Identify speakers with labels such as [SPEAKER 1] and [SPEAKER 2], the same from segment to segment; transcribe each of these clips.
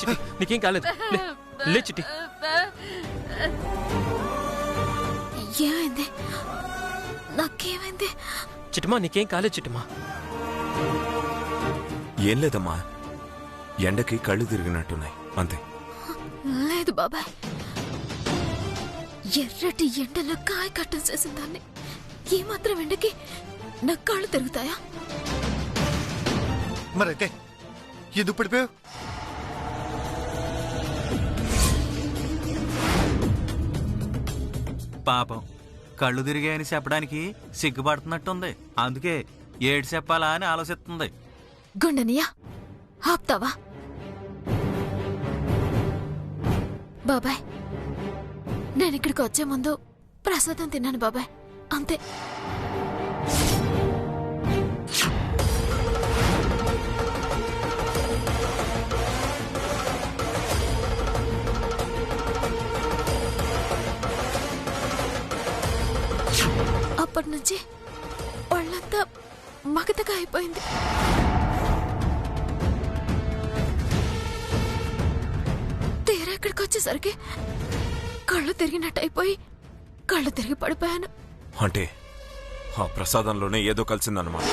[SPEAKER 1] చిట్టి, నీకేం కాలేదు. లే చిట్టి.
[SPEAKER 2] ఏమైంది? నాకేమైంది?
[SPEAKER 1] చిట్టమా నీకేం కాలేదు చిట్టమా.
[SPEAKER 3] ఏం లేదమ్మా, ఎండకి కళ్ళు తిరిగినట్టున్నాయి అంతే.
[SPEAKER 2] లేదు బాబాయ్, ఎర్రటి ఎండలో కాయ కట్టం చేసిన దాన్ని ఈ మాత్రం ఎండకి నా కాళ్ళు తిరుగుతాయా?
[SPEAKER 4] మరైతే ఎందుకు పడిపోయావు?
[SPEAKER 5] పాపం కళ్ళు తిరిగాయని చెప్పడానికి సిగ్గుపడుతున్నట్టుంది. అందుకే ఏడు చెప్పాలా అని ఆలోచిస్తుంది.
[SPEAKER 2] గుండనియా ఆప్తావా? బాబాయ్, నేను ఇక్కడికి వచ్చే ముందు ప్రసాదం తిన్నాను బాబాయ్, అంతే. అప్పటి నుంచి ఒళ్ళంతా మగతగా అయిపోయింది. తీరా ఇక్కడికి వచ్చేసరికి కళ్ళు తిరిగినట్టు అయిపోయి కళ్ళు తిరిగి పడిపోయాను.
[SPEAKER 3] అంటే ఆ ప్రసాదంలోనే ఏదో కలిసిందన్నమాట.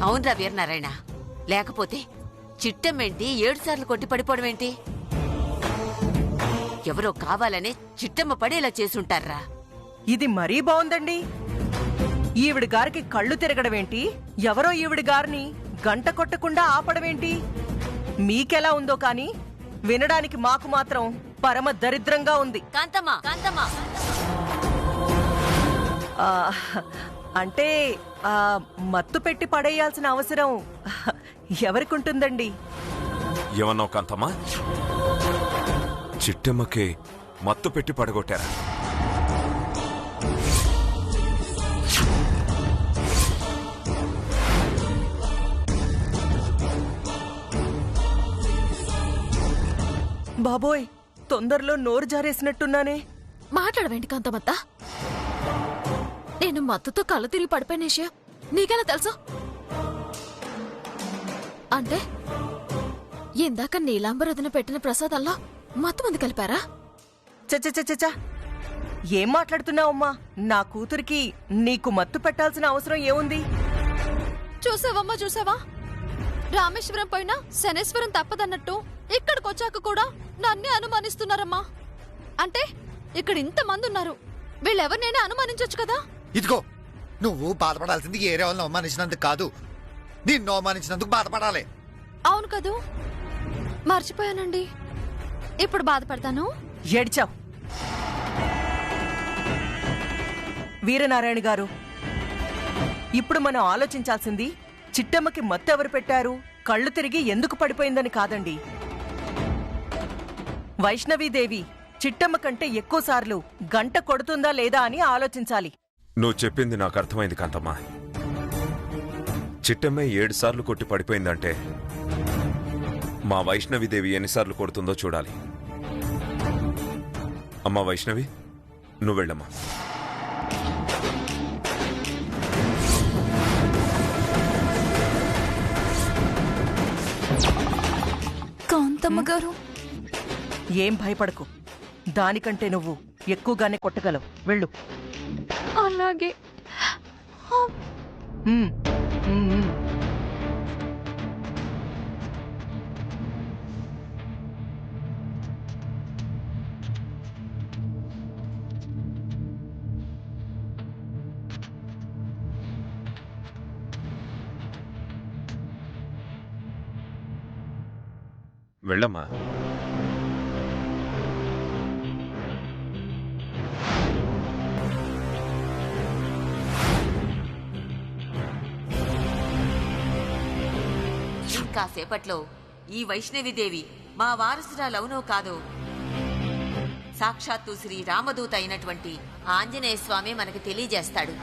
[SPEAKER 6] అవునరా వీరనారాయణ, లేకపోతే చిట్టమ్మేంటి 7 సార్లు కొట్టి పడిపోవడం ఏంటి? ఎవరో కావాలనే చిట్టమ్మ పడేలా చేసుంటారా?
[SPEAKER 7] ఇది మరీ బావుందండి. ఈవిడ గారికి కళ్ళు తిరగడమేంటి, ఎవరో ఈవిడ గారిని గంట కొట్టకుండా ఆపడమేంటి? మీకెలా ఉందో కాని వినడానికి మాకు మాత్రం పరమ దరిద్రంగా ఉంది.
[SPEAKER 6] కాంతమ్మా, కాంతమ్మా,
[SPEAKER 7] అంటే మత్తు పెట్టి పడేయాల్సిన అవసరం ఎవరికుంటుందండి?
[SPEAKER 3] ఏమన్నావు కాంతమ్మా? చిట్టమ్మకి మత్తు పెట్టి పడగొట్టారా?
[SPEAKER 7] బాబోయ్, తొందరలో నోరు జారేసినట్టున్నానే.
[SPEAKER 2] మాట్లాడవేంటి కాంతమత్త? నేను మత్తుతో కళ్ళు తిరిగి పడిపోయిన విషయం నీకెలా తెలుసు? అంటే ఇందాక నీలాంబరదన పెట్టిన ప్రసాదంలో మత్తు మంది కలిపారా?
[SPEAKER 7] చచ్చ ఏం మాట్లాడుతున్నావమ్మా? నా కూతురికి నీకు మత్తు పెట్టాల్సిన అవసరం ఏముంది?
[SPEAKER 2] చూసావమ్మా, చూసావా? రామేశ్వరం పైన శనేశ్వరం తప్పదన్నట్టు ఇక్కడికొచ్చాక కూడా నన్నే అనుమానిస్తున్నారమ్మా. అంటే ఇక్కడ ఇంతమంది ఉన్నారు, వీళ్ళెవరినైనా అనుమానించొచ్చు కదా.
[SPEAKER 4] ఇదిగో, నువ్వు బాధపడాల్సింది ఏరే వాళ్ళని అవమానించినందుకు కాదు, నిన్ను అవమానించినందుకు బాధపడాలి.
[SPEAKER 2] అవును కదూ, మర్చిపోయానండి. ఇప్పుడు బాధపడతాను.
[SPEAKER 7] ఏడ్చావు వీరనారాయణ గారు. ఇప్పుడు మనం ఆలోచించాల్సింది చిట్టమ్మకి మత్తు ఎవరు పెట్టారు, కళ్ళు తిరిగి ఎందుకు పడిపోయిందని కాదండి. వైష్ణవీదేవి చిట్టమ్మ కంటే ఎక్కువసార్లు గంట కొడుతుందా లేదా అని ఆలోచించాలి.
[SPEAKER 3] నువ్వు చెప్పింది నాకు అర్థమైంది కాంతమ్మా. చిట్టమ్మే 7 సార్లు కొట్టి పడిపోయిందంటే మా వైష్ణవిదేవి ఎన్నిసార్లు కొడుతుందో చూడాలి. అమ్మా వైష్ణవి, నువ్వు వెళ్ళమ్మా.
[SPEAKER 2] కాంతమ్మ గారు,
[SPEAKER 7] ఏం భయపడకు, దానికంటే నువ్వు ఎక్కువగానే కొట్టగలవు. వెళ్ళు.
[SPEAKER 2] అలాగే.
[SPEAKER 3] వెళ్ళమ్మా.
[SPEAKER 6] ఇంకాసేపట్లో ఈ వైష్ణవిదేవి మా వారసురాలవునో కాదో సాక్షాత్తు శ్రీ రామదూత అయినటువంటి ఆంజనేయ స్వామి మనకు తెలియజేస్తాడు.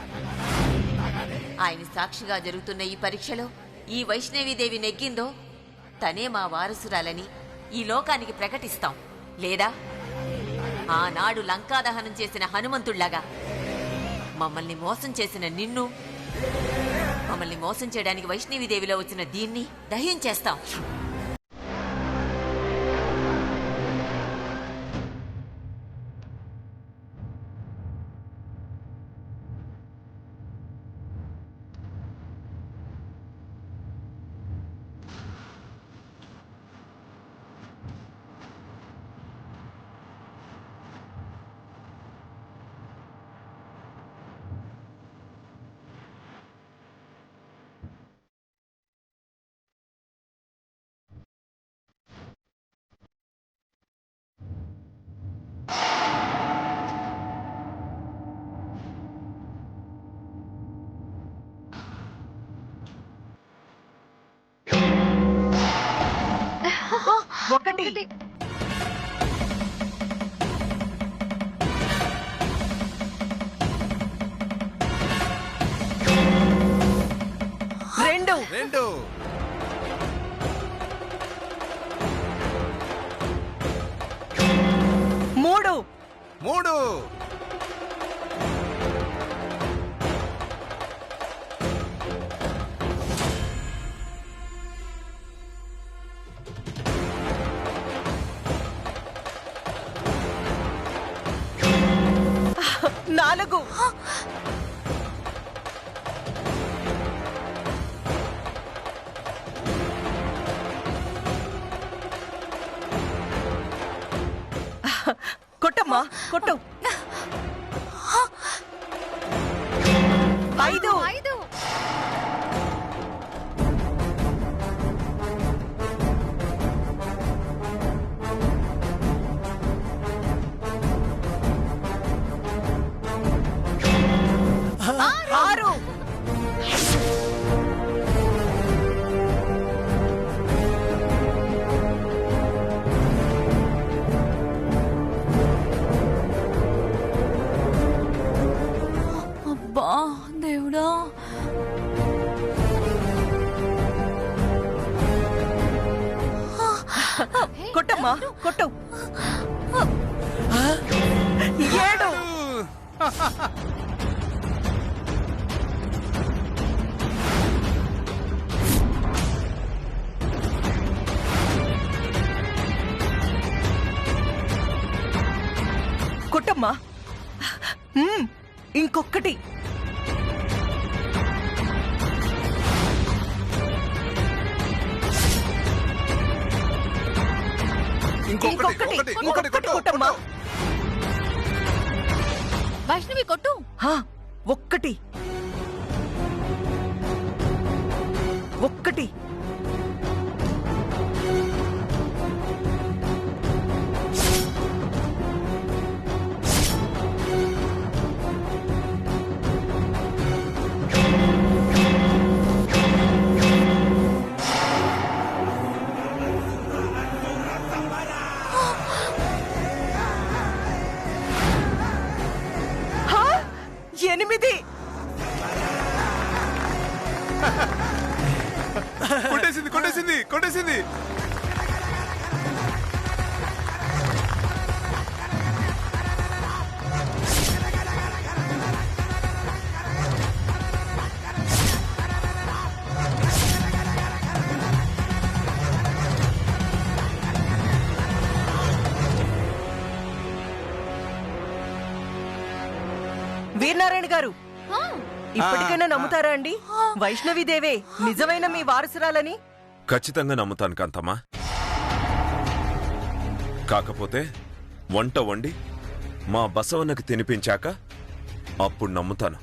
[SPEAKER 6] ఆయన సాక్షిగా జరుగుతున్న ఈ పరీక్షలో ఈ వైష్ణవిదేవి నెగ్గిందో తనే మా వారసురాలని ఈ లోకానికి ప్రకటిస్తాం. లేదా ఆనాడు లంకాదహనం చేసిన హనుమంతుళ్లాగా మమ్మల్ని మోసం చేసిన నిన్ను మమ్మల్ని మోసం చేయడానికి వైష్ణవీదేవిలో వచ్చిన దీన్ని దహ్యం చేస్తాం.
[SPEAKER 7] ఒకటి, 2, 3, 4, 'కొట్టమ్మా కొట్టు. 5, 6,
[SPEAKER 2] అబ్బా దేవుడా.
[SPEAKER 7] కొట్టమ్మా కొట్టు. 7, కొట్టమ్మా. ఇంకొకటి. ఇంకొకటి కొట్టమ్మా.
[SPEAKER 2] వైష్ణవి కొట్టు.
[SPEAKER 7] ఒక్కటి. ఎనిమిది.
[SPEAKER 3] కొట్టేసింది.
[SPEAKER 7] వీరనారాయణ గారు, ఇప్పటికైనా నమ్ముతారా అండి వైష్ణవీదేవే నిజమైన మీ వారసురాలని?
[SPEAKER 3] ఖచ్చితంగా నమ్ముతాను కాంతమ్మా. కాకపోతే వంట వండి మా బసవన్నకు తినిపించాక అప్పుడు నమ్ముతాను.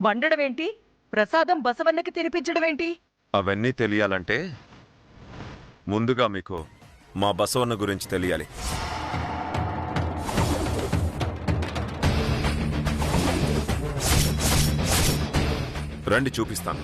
[SPEAKER 7] వండడం ఏంటి, ప్రసాదం బసవన్నకి తినిపించడం ఏంటి?
[SPEAKER 3] అవన్నీ తెలియాలంటే ముందుగా మీకు మా బసవన్న గురించి తెలియాలి. రండి చూపిస్తాను.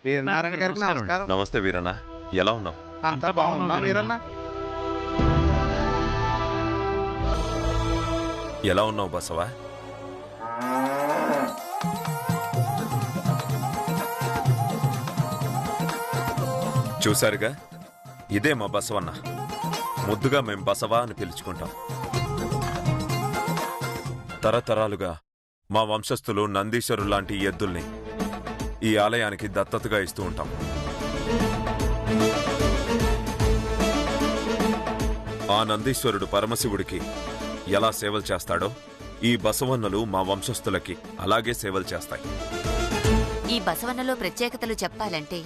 [SPEAKER 8] వీరనారాయణ గారికి నమస్కారం.
[SPEAKER 3] నమస్తే వీరన్న, ఎలా ఉన్నావు?
[SPEAKER 8] అంతా బాగున్నా వీరన్న?
[SPEAKER 3] ఎలా ఉన్నావు బసవా? చూశారుగా, ఇదే మా బసవన్న. ముద్దుగా మేం బసవా అని పిలుచుకుంటాం. తరతరాలుగా మా వంశస్థులు నందీశ్వరు లాంటి ఎద్దుల్ని ఈ ఆలయానికి దత్తతగా ఇస్తూ ఉంటాం. ఆ నందీశ్వరుడు పరమశివుడికి ఎలా సేవలు చేస్తాడో ఈ బసవన్నలు మా వంశస్థులకి అలాగే సేవలు చేస్తాయి.
[SPEAKER 6] ఈ బసవన్నలో ప్రత్యేకతలు చెప్పాలంటే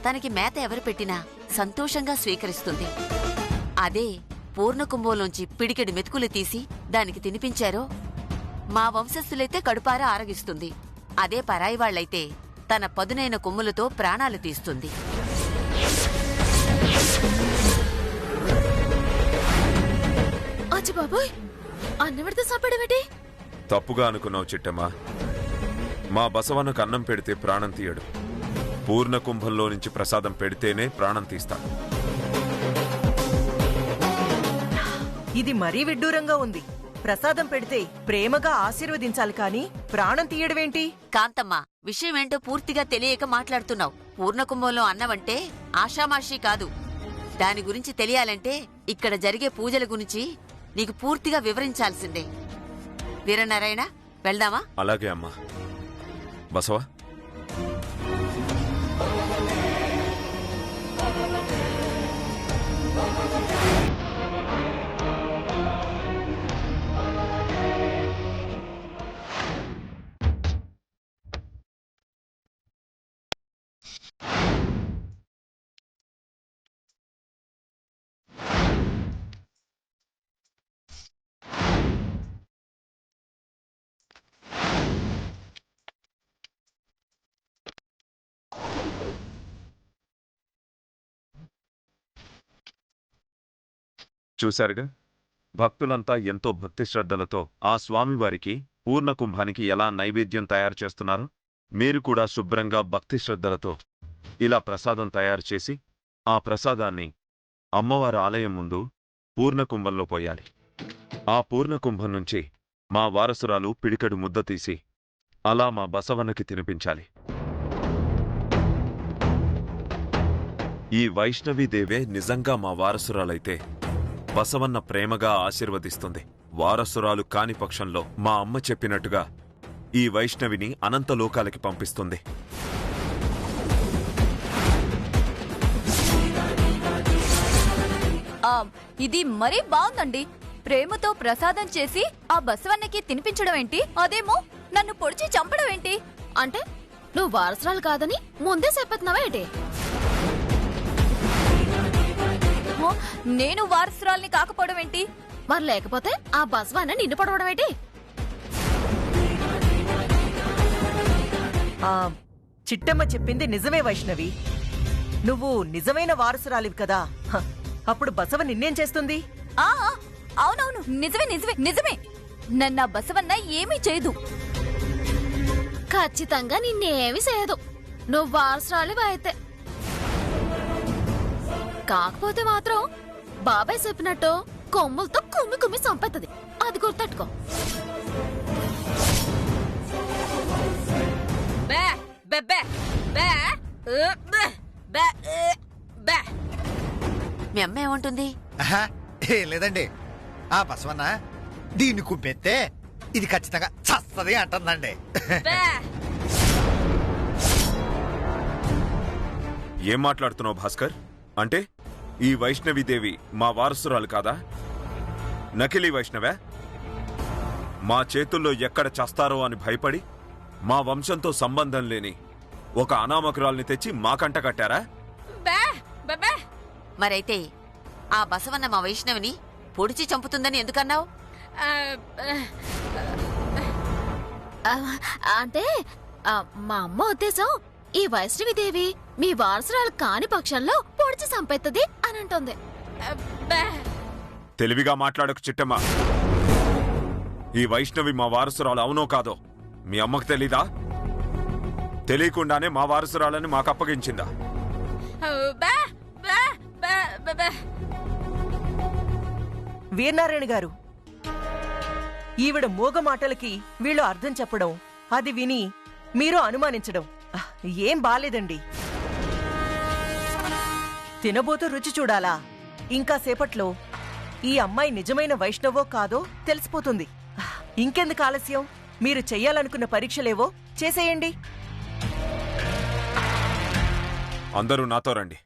[SPEAKER 6] తనకి మేత ఎవరు పెట్టినా సంతోషంగా స్వీకరిస్తుంది. అదే పూర్ణ కుంభంలోంచి పిడికెడు మెతుకులు తీసి దానికి తినిపించారో మా వంశస్థులైతే కడుపారా ఆరగిస్తుంది. అదే పరాయి వాళ్లైతే తన పదునైన కొమ్ములతో ప్రాణాలు తీస్తుంది.
[SPEAKER 2] అచ్చి బాబోయ్, అన్నమిడితే సాపడమేటి?
[SPEAKER 3] తప్పుగా అనుకున్నావు చిట్టమ్మా. మా బసవన్నకు అన్నం పెడితే ప్రాణం తీయడు. పూర్ణ కుంభంలో నుంచి ప్రసాదం పెడితేనే ప్రాణం తీస్తాడు.
[SPEAKER 7] ఇది మరీ విడ్డూరంగా ఉంది. ప్రసాదం పెడితే ప్రేమగా ఆశీర్వదించాలి కాని ప్రాణం తీయడమేంటి?
[SPEAKER 6] కాంతమ్మ, విషయమేంటో పూర్తిగా తెలియక మాట్లాడుతున్నావు. పూర్ణకుంభంలో అన్నమంటే ఆషామాషీ కాదు. దాని గురించి తెలియాలంటే ఇక్కడ జరిగే పూజల గురించి నీకు పూర్తిగా వివరించాల్సిందే. వీరనారాయణ, వెళ్దామా?
[SPEAKER 3] అలాగే అమ్మా. బసవా, చూశారుగా, భక్తులంతా ఎంతో భక్తి శ్రద్ధలతో ఆ స్వామివారికి పూర్ణ కుంభానికి ఎలా నైవేద్యం తయారు చేస్తున్నారు. మీరు కూడా శుభ్రంగా భక్తి శ్రద్ధలతో ఇలా ప్రసాదం తయారు చేసి ఆ ప్రసాదాన్ని అమ్మవారి ఆలయం ముందు పూర్ణ కుంభంలో పోయాలి. ఆ పూర్ణ కుంభం నుంచి మా వారసురాలు పిడికెడు ముద్ద తీసి అలా మా బసవన్నకి తినిపించాలి. ఈ వైష్ణవీదేవే నిజంగా మా వారసురాలైతే బసవన్న ప్రేమగా ఆశీర్వదిస్తుంది. వారసురాలు కాని పక్షంలో మా అమ్మ చెప్పినట్టుగా ఈ వైష్ణవిని అనంతలోకాలకి పంపిస్తుంది.
[SPEAKER 9] ఇది మరీ బాగుందండి. ప్రేమతో ప్రసాదం చేసి ఆ బసవన్నకి తినిపించడం ఏంటి? అదేమో నన్ను పొడిచి చంపడం ఏంటి?
[SPEAKER 2] అంటే నువ్వు వారసురాలు కాదని ముందే చెప్పేస్తున్నావా ఏంటి?
[SPEAKER 9] నేను వారసురాల్ని కాకపోవడం ఏంటి?
[SPEAKER 2] మరి లేకపోతే ఆ బసవన్న నిన్ను పడవడం ఏంటి?
[SPEAKER 7] చిట్టమ్మ చెప్పింది నిజమే వైష్ణవి. నువ్వు నిజమైన వారసురాలివి కదా. అప్పుడు బసవ నిన్నేం చేస్తుంది?
[SPEAKER 9] అవునవును, నిజమే నిజమే నిజమే. నన్ను ఆ బసవన్న ఏమీ చేయదు.
[SPEAKER 2] ఖచ్చితంగా నిన్నేమి చేయదు. నువ్వు వారసురాలివి అయితే. కాకపోతే మాత్రం బాబాయ్ చెప్పినట్టు కొమ్ములతో కుమ్మి కుమ్మి చంపేస్తుంది. అది గుర్తట్టుకో.
[SPEAKER 6] మీ అమ్మ ఏమంటుంది?
[SPEAKER 4] ఏం లేదండి, ఆ బసవన్న దీన్ని కుమ్మెత్తే ఇది ఖచ్చితంగా చస్తది అంటుందండి.
[SPEAKER 3] ఏం మాట్లాడుతున్నావు భాస్కర్? అంటే ఈ వైష్ణవీదేవి మా వారసురాలు కాదా? నకిలీ వైష్ణవే? మా చేతుల్లో ఎక్కడ చస్తారో అని భయపడి మా వంశంతో సంబంధం లేని ఒక అనామకురాల్ని తెచ్చి మాకంట కట్టారా?
[SPEAKER 6] మరైతే ఆ బసవన్న మా వైష్ణవిని పొడిచి చంపుతుందని ఎందుకన్నావు?
[SPEAKER 2] అంటే మా అమ్మ ఉద్దేశం ఈ వైష్ణవిదేవి మీ వారసురాలు కాని పక్షంలో పొడిచి చంపేస్తుంది అని అంటుంది.
[SPEAKER 3] తెలివిగా మాట్లాడకు చిట్టమ్మ. ఈ వైష్ణవి మా వారసురాలు అవునో కాదో మీ అమ్మకు తెలీదా? తెలియకుండానే మా వారసురాలని మాకు అప్పగించిందా?
[SPEAKER 7] వీరనారాయణ గారు, ఈవిడ మూగ మాటలకి వీళ్ళు అర్థం చెప్పడం, అది విని మీరు అనుమానించడం ఏం బాలేదండి. తినబోతూ రుచి చూడాలా? ఇంకా సేపట్లో ఈ అమ్మాయి నిజమైన వైష్ణవో కాదో తెలిసిపోతుంది. ఇంకెందుకు ఆలస్యం? మీరు చెయ్యాలనుకున్న పరీక్షలేవో చేసేయండి.
[SPEAKER 3] అందరూ నాతో రండి.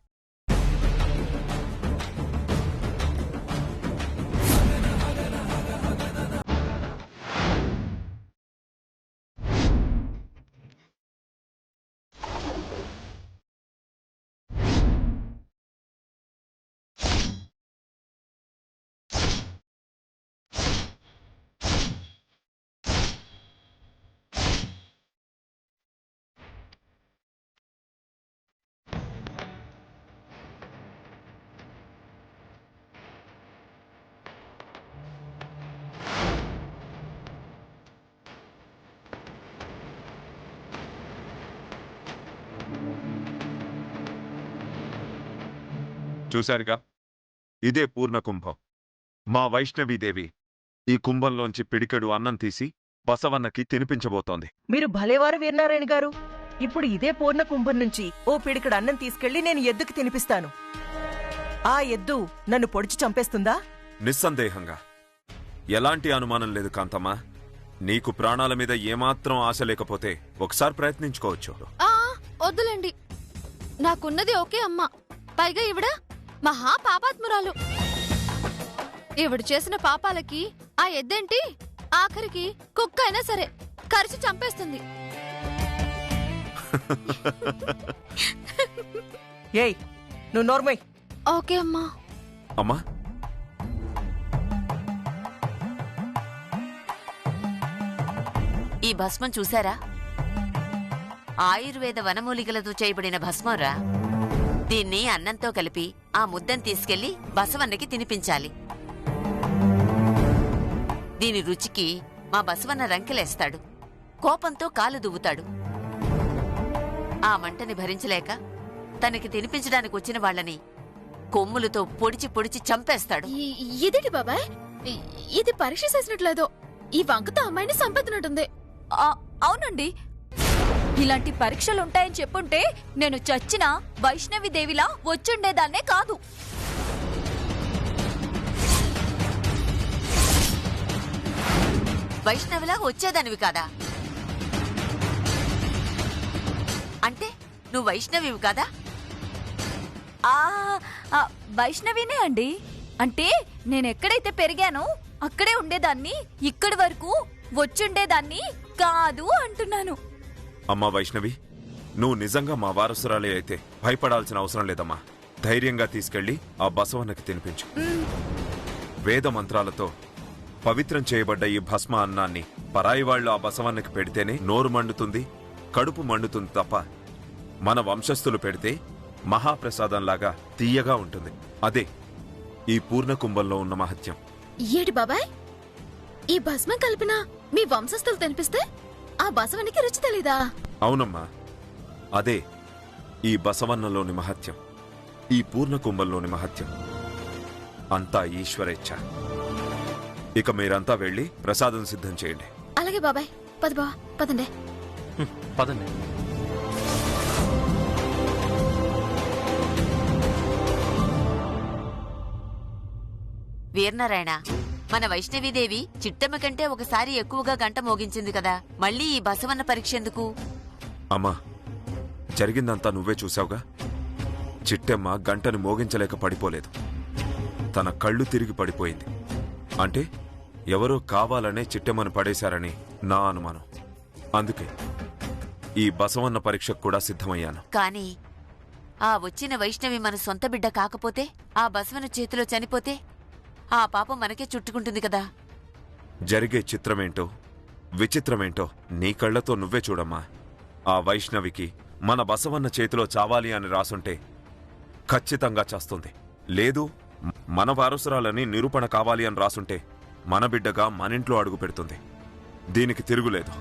[SPEAKER 3] చూశారుగా, ఇదే పూర్ణ కుంభం. మా వైష్ణవీదేవి ఈ కుంభంలోంచి పిడికెడు అన్నం తీసి బసవన్నకి తినిపించబోతోంది.
[SPEAKER 7] మీరు భలేవారు వీరనారాయణ గారు. ఇప్పుడు ఇదే పూర్ణ కుంభం నుంచి ఓ పిడికడు అన్నం తీసుకెళ్లి నేను ఎద్దుకి తినిపిస్తాను. ఆ ఎద్దు నన్ను పొడిచి చంపేస్తుందా?
[SPEAKER 3] నిస్సందేహంగా. ఎలాంటి అనుమానం లేదు కాంతమ్మ. నీకు ప్రాణాల మీద ఏమాత్రం ఆశ లేకపోతే ఒకసారి ప్రయత్నించుకోవచ్చు.
[SPEAKER 2] వద్దులేండి, నాకున్నది ఒకే అమ్మ. పైగా ఈవిడ మహా పాపాత్మురాలు. ఈవిడ చేసిన పాపాలకి ఆ ఎద్దేంటి, ఆఖరికి కుక్క అయినా సరే కరిచి చంపేస్తుంది.
[SPEAKER 7] ఏయ్, నువ్వు నోర్మై.
[SPEAKER 2] ఓకే అమ్మా.
[SPEAKER 3] అమ్మా,
[SPEAKER 6] ఈ భస్మం చూసారా? ఆయుర్వేద వనమూలికలతో చేయబడిన భస్మంరా. దీన్ని అన్నంతో కలిపి ఆ ముద్దను తీసుకెళ్లి బసవన్నకి తినిపించాలి. దీని రుచికి మా బసవన్న రంకెలేస్తాడు, కోపంతో కాలు దువ్వుతాడు. ఆ మంటని భరించలేక తనకి తినిపించడానికి వచ్చిన వాళ్ళని కొమ్ములతో పొడిచి పొడిచి చంపేస్తాడు.
[SPEAKER 2] ఇదేంటి బాబాయ్, ఇది పరీక్ష చేసినట్లేదో. ఈ వంకతో అమ్మాయిని సంపెత్తినట్టుంది.
[SPEAKER 9] అవునండి, ఇలాంటి పరీక్షలుంటాయని చెప్పుంటే నేను చచ్చిన వైష్ణవిదేవిలా వచ్చుండేదాన్నే కాదు.
[SPEAKER 6] వైష్ణవిలా వచ్చేదానివి కాదా? అంటే నువ్వు వైష్ణవివి కాదా?
[SPEAKER 9] వైష్ణవినే అండి. అంటే నేనెక్కడైతే పెరిగానో అక్కడే ఉండేదాన్ని, ఇక్కడి వరకు వచ్చుండేదాన్ని కాదు అంటున్నాను.
[SPEAKER 3] అమ్మా వైష్ణవి, నువ్వు నిజంగా మా వారసురాలే అయితే భయపడాల్సిన అవసరం లేదమ్మా. ధైర్యంగా తీసుకెళ్లి ఆ బసవన్నకి తినిపించు. వేద మంత్రాలతో పవిత్రం చేయబడ్డ ఈ భస్మ అన్నాన్ని పరాయి వాళ్లు ఆ బసవన్నకి పెడితేనే నోరు మండుతుంది, కడుపు మండుతుంది తప్ప మన వంశస్థులు పెడితే మహాప్రసాదంలాగా తీయగా ఉంటుంది. అదే ఈ పూర్ణ కుంభంలో ఉన్న మహత్యం.
[SPEAKER 2] ఏటి బాబాయ్, ఈ భస్మం కలిపిన మీ వంశస్థులు తినిపిస్తే ఆ బసవనికి రుచి తెలీదా?
[SPEAKER 3] అవునమ్మా, అదే ఈ బసవన్నలోని మహత్యం, ఈ పూర్ణ కుంభంలోని మహత్యం. అంతా ఈశ్వరేచ్ఛ. ఇక మీరంతా వెళ్లి ప్రసాదం సిద్ధం చేయండి.
[SPEAKER 2] అలాగే బాబాయ్. పద బావా, పదండి.
[SPEAKER 1] పదండి.
[SPEAKER 6] వీరనారాయణ, మన వైష్ణవీదేవి చిట్టమ్మ కంటే ఒకసారి ఎక్కువగా గంట మోగించింది కదా, మళ్ళీ ఈ బసవన్న పరీక్ష ఎందుకు?
[SPEAKER 3] అమ్మా, జరిగిందంతా నువ్వే చూసావుగా. చిట్టమ్మ గంటను మోగించలేక పడిపోలేదు, తన కళ్ళు తిరిగి పడిపోయింది. అంటే ఎవరో కావాలనే చిట్టమ్మను పడేశారని నా అనుమానం. అందుకే ఈ బసవన్న పరీక్షకు కూడా సిద్ధమయ్యాను.
[SPEAKER 6] కాని ఆ వచ్చిన వైష్ణవి మన సొంత బిడ్డ కాకపోతే, ఆ బసవన చేతిలో చనిపోతే ఆ పాపం మనకే చుట్టుకుంటుంది కదా.
[SPEAKER 3] జరిగే చిత్రమేంటో విచిత్రమేంటో నీ కళ్లతో నువ్వే చూడమ్మా. ఆ వైష్ణవికి మన బసవన్న చేతిలో చావాలి అని రాసుంటే ఖచ్చితంగా చేస్తుంది. లేదు, మన వారసురాలని నిరూపణ కావాలి అని రాసుంటే మన బిడ్డగా మనింట్లో అడుగు పెడుతుంది. దీనికి తిరుగులేదు.